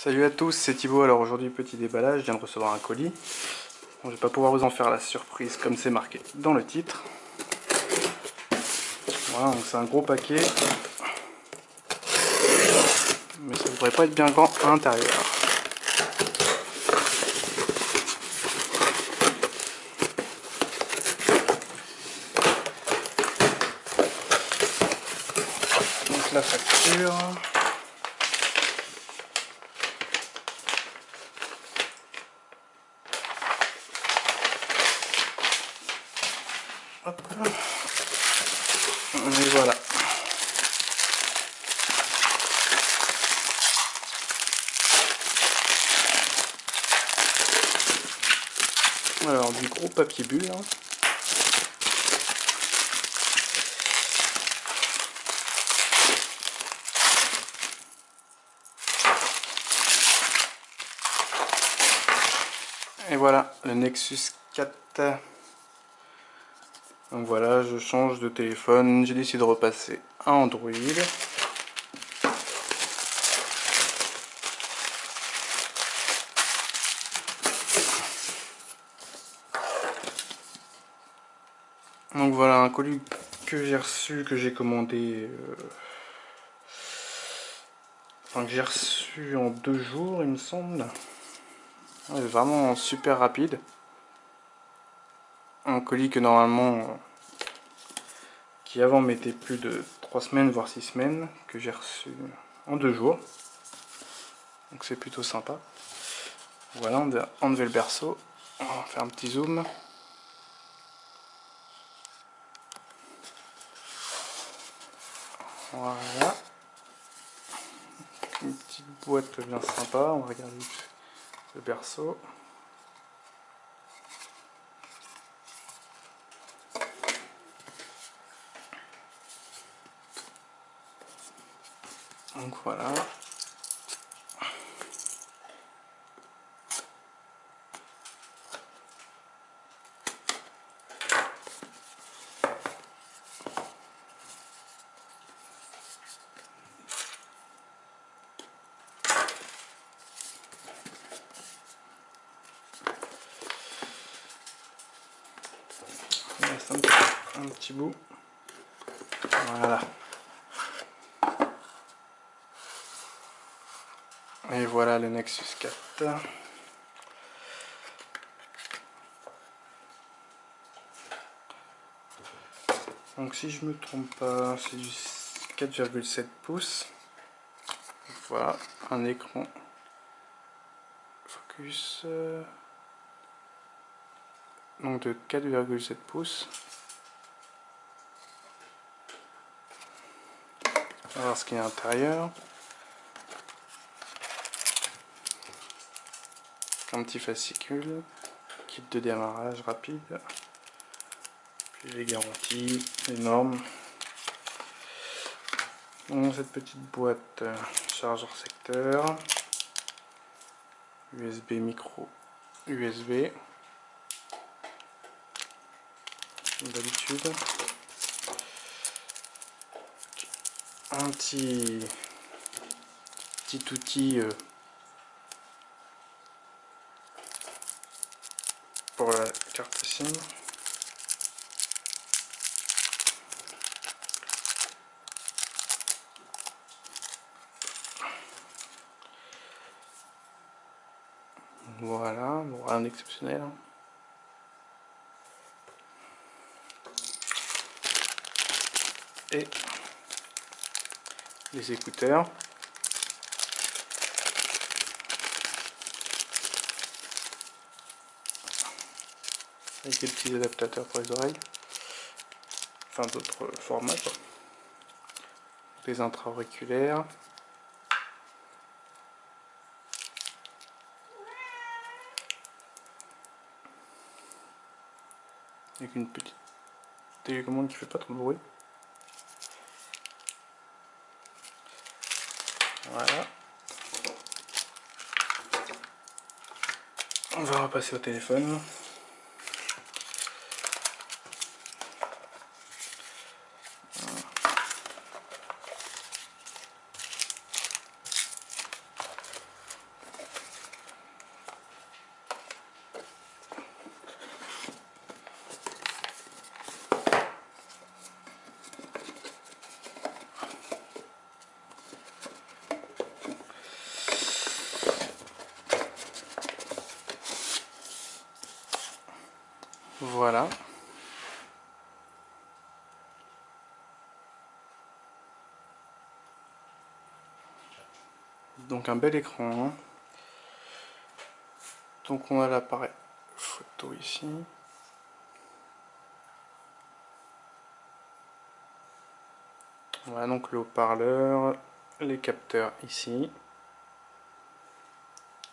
Salut à tous, c'est Thibaut. Alors aujourd'hui, petit déballage, je viens de recevoir un colis. Bon, je vais pas pouvoir vous en faire la surprise comme c'est marqué dans le titre. Voilà, donc c'est un gros paquet. Mais ça devrait pas être bien grand à l'intérieur. Donc la facture. Hop. Et voilà. Alors du gros papier bulle. Et voilà, le Nexus 4. Donc voilà, je change de téléphone, j'ai décidé de repasser à Android. Donc voilà, un colis que j'ai reçu, que j'ai commandé, enfin que j'ai reçu en 2 jours il me semble. Ouais, vraiment super rapide. Un colis que normalement, qui avant mettait plus de 3 semaines voire 6 semaines, que j'ai reçu en 2 jours. Donc c'est plutôt sympa. Voilà, on va enlever le berceau, on va faire un petit zoom. Voilà. Une petite boîte bien sympa, on va regarder le berceau. Donc voilà. Il reste un petit bout. Voilà. Et voilà le Nexus 4. Donc si je me trompe pas, c'est du 4,7 pouces. Voilà, un écran focus donc de 4,7 pouces. On va voir ce qu'il y a à l'intérieur. Un petit fascicule, kit de démarrage rapide, puis les garanties, les normes. Donc cette petite boîte chargeur secteur, USB micro, USB, comme d'habitude. Un petit outil pour la carte SIM. Voilà, bon, rien d'exceptionnel. Et les écouteurs. Avec des petits adaptateurs pour les oreilles. Enfin d'autres formats quoi. Des intra-auriculaires. Avec une petite télécommande qui fait pas trop de bruit. Voilà. On va repasser au téléphone. Voilà. Donc un bel écran, hein. Donc on a l'appareil photo ici. Voilà donc le haut-parleur, les capteurs ici.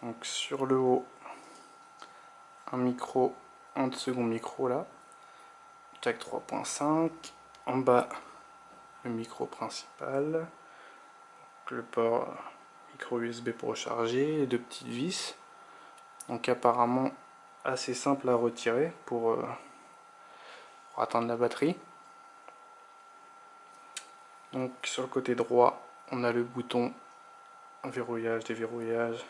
Donc sur le haut, un micro, un second micro là. Jack 3.5. En bas, le micro principal. Donc le port micro USB pour recharger, les deux petites vis. Donc apparemment assez simple à retirer pour atteindre la batterie. Donc sur le côté droit, on a le bouton verrouillage, déverrouillage.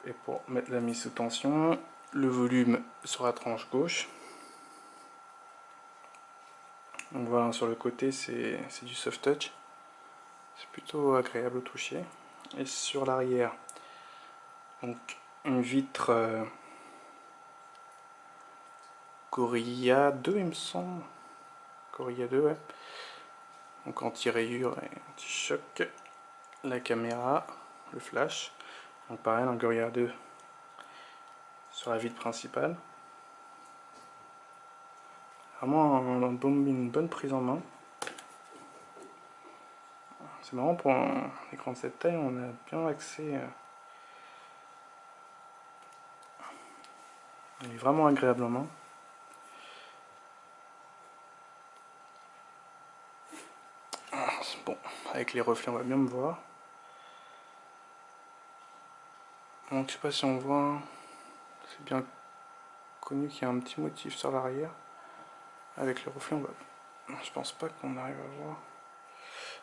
Et pour mettre la mise sous tension, le volume sur la tranche gauche. Donc voilà, sur le côté c'est du soft touch. C'est plutôt agréable au toucher. Et sur l'arrière, donc une vitre Gorilla 2 il me semble. Gorilla 2 ouais. Donc anti-rayure et anti-choc. La caméra, le flash. Donc pareil, un Gorilla 2 sur la vitre principale. Vraiment une bonne prise en main. C'est marrant, pour un écran de cette taille, on a bien accès. Il est vraiment agréable en main. Bon, avec les reflets, on va bien me voir. Donc je sais pas si on voit, c'est bien connu qu'il y a un petit motif sur l'arrière. Avec les reflets, on va. Je pense pas qu'on arrive à voir.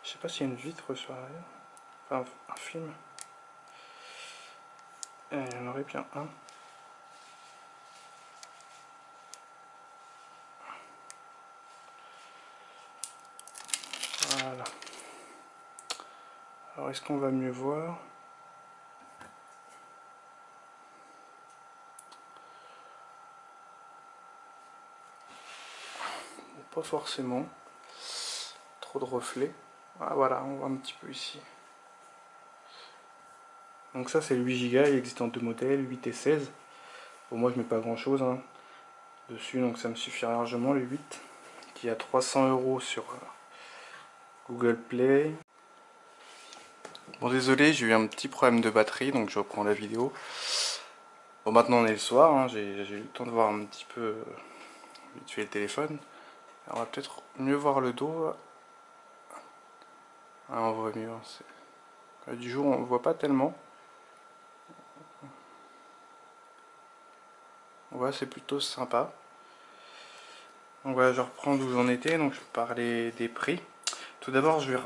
Je sais pas s'il y a une vitre sur l'arrière. Enfin, un film. Et il y en aurait bien un. Voilà. Alors est-ce qu'on va mieux voir? Pas forcément. Trop de reflets. Ah, voilà, on voit un petit peu ici. Donc ça c'est le 8 Go, il existe en deux modèles, 8 et 16. Bon, moi je mets pas grand chose hein, dessus, donc ça me suffirait largement le 8, qui est à 300 € sur Google Play. Bon désolé, j'ai eu un petit problème de batterie, donc je reprends la vidéo. Bon maintenant on est le soir, hein, j'ai eu le temps de voir un petit peu vite fait le téléphone. Alors, on va peut-être mieux voir le dos. Ah, on voit mieux. Du jour on ne voit pas tellement. Ouais, c'est plutôt sympa. Donc voilà, je reprends d'où j'en étais. Donc je parlais des prix. Tout d'abord, je vais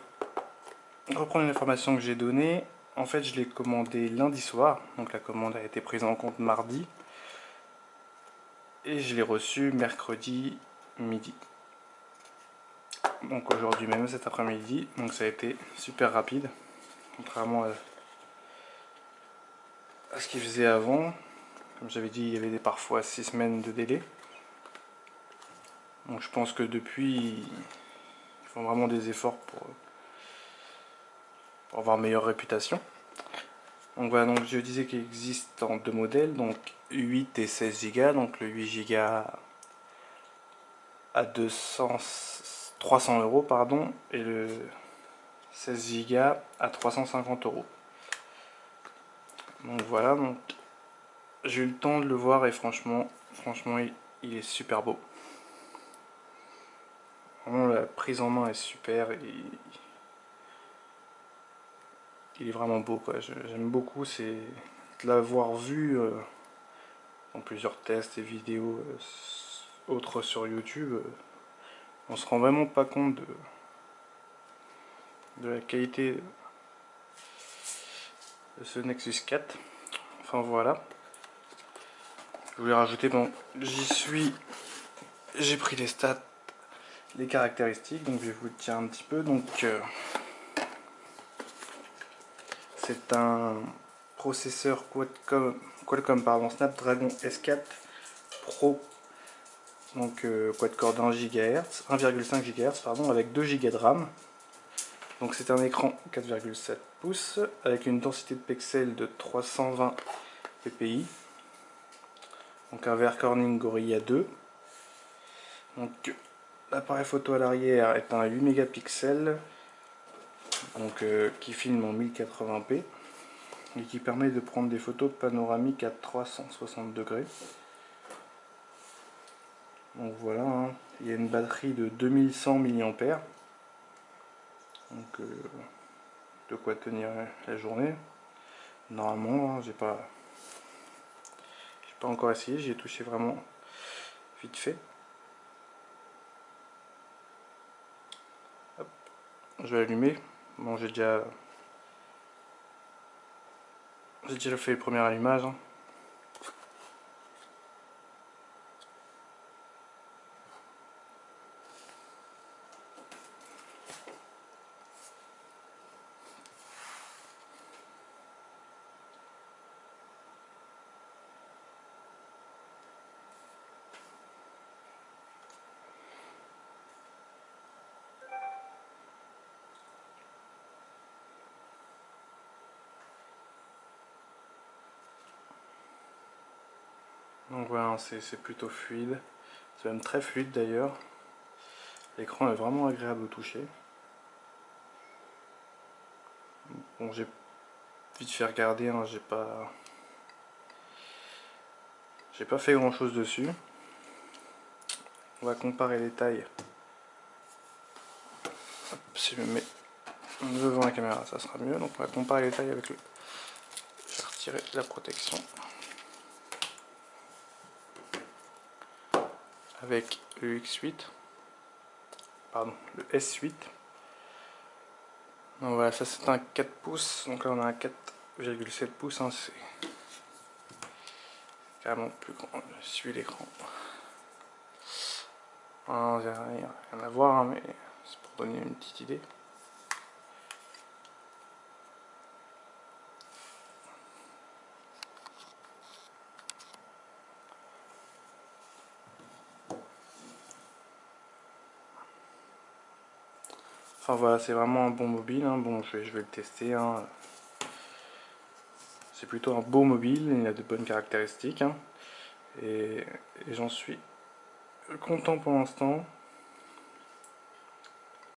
reprendre une information que j'ai donnée. En fait, je l'ai commandé lundi soir. Donc la commande a été prise en compte mardi. Et je l'ai reçu mercredi midi. Donc aujourd'hui même, cet après-midi. Donc ça a été super rapide. Contrairement à ce qu'il faisait avant. Comme j'avais dit, il y avait parfois 6 semaines de délai. Donc je pense que depuis, ils font vraiment des efforts pour avoir meilleure réputation. Donc voilà, donc je disais qu'il existe en deux modèles, donc 8 et 16 Go. Donc le 8 Go à 300 € pardon, et le 16 Go à 350 €. Donc voilà, donc j'ai eu le temps de le voir et franchement il est super beau. Vraiment la prise en main est super et il est vraiment beau quoi. J'aime beaucoup, c'est de l'avoir vu dans plusieurs tests et vidéos autres sur YouTube. On se rend vraiment pas compte de la qualité de ce Nexus 4. Enfin voilà. Je voulais rajouter, bon, j'ai pris les stats, les caractéristiques, donc je vais vous le dire un petit peu. Donc c'est un processeur Qualcomm Snapdragon S4 Pro. Donc quad-core d'1 GHz, 1,5 GHz pardon, avec 2 Go de RAM. Donc c'est un écran 4,7 pouces avec une densité de pixels de 320 ppi. Donc un verre Corning Gorilla 2. Donc l'appareil photo à l'arrière est un 8 mégapixels donc, qui filme en 1080p et qui permet de prendre des photos panoramiques à 360 degrés. Donc voilà, hein. Il y a une batterie de 2100 mAh. Donc de quoi tenir la journée. Normalement, hein, j'ai pas encore essayé, j'y ai touché vraiment vite fait. Hop, je vais allumer. Bon, j'ai déjà fait le premier allumage. Hein. Donc voilà, c'est plutôt fluide. C'est même très fluide d'ailleurs. L'écran est vraiment agréable au toucher. Bon, j'ai vite fait regarder, hein, j'ai pas fait grand chose dessus. On va comparer les tailles. Hop, si je me mets devant la caméra, ça sera mieux. Donc on va comparer les tailles avec le. Je vais retirer la protection. Avec le X8. Pardon, le S8. Donc voilà, ça c'est un 4 pouces. Donc là on a un 4,7 pouces. Hein, c'est carrément plus grand. Je suis l'écran. Il n'y a rien à voir, hein, mais c'est pour donner une petite idée. Enfin voilà, c'est vraiment un bon mobile. Hein. Bon, je vais le tester. Hein. C'est plutôt un beau mobile, il a de bonnes caractéristiques. Hein. Et j'en suis content pour l'instant.